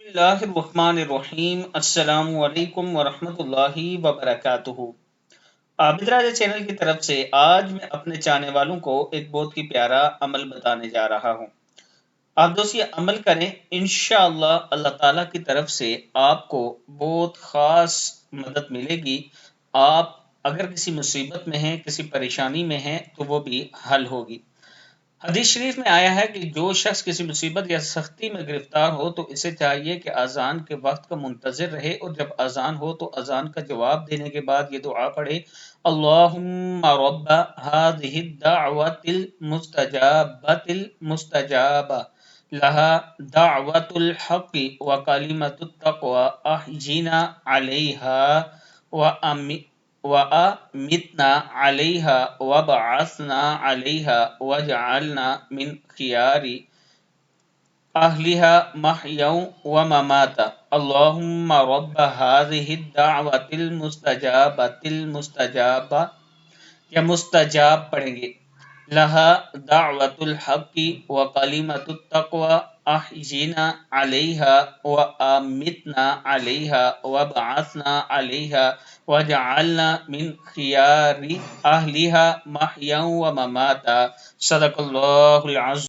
اللہ الرحمن الرحیم۔ السلام علیکم ورحمۃ اللہ وبرکاتہ۔ عابد راجہ چینل کی طرف سے آج میں اپنے چاہنے والوں کو ایک بہت ہی پیارا عمل بتانے جا رہا ہوں۔ آپ دوست یہ عمل کریں، انشاءاللہ اللہ تعالیٰ کی طرف سے آپ کو بہت خاص مدد ملے گی۔ آپ اگر کسی مصیبت میں ہیں، کسی پریشانی میں ہیں تو وہ بھی حل ہوگی۔ حدیث شریف میں آیا ہے کہ جو شخص کسی مصیبت یا سختی میں گرفتار ہو تو اسے چاہیے کہ اذان کے وقت کا منتظر رہے، اور جب اذان ہو تو اذان کا جواب دینے کے بعد یہ دعا پڑھے: اللہم رب هذه الدعوة المستجابة المستجابة لها دعوة الحق وكلمة التقوى احجنا عليها وَأَمِتْنَا عَلَيْهَا وَبَعَثْنَا عَلَيْهَا وَجَعَلْنَا مِنْ خِيَارِ أَهْلِهَا مَحْيًا وَمَمَاتًا اللهم رب هذه الدعوة المستجابة المستجابة یا مستجاب پڑھیں گے، لها دعوة الحق وكلمة التقوى احجنا عليها وامتنا عليها وبعثنا عليها وجعلنا من خيار اهلها محيا ومماتا۔ صدق اللہ العظیم۔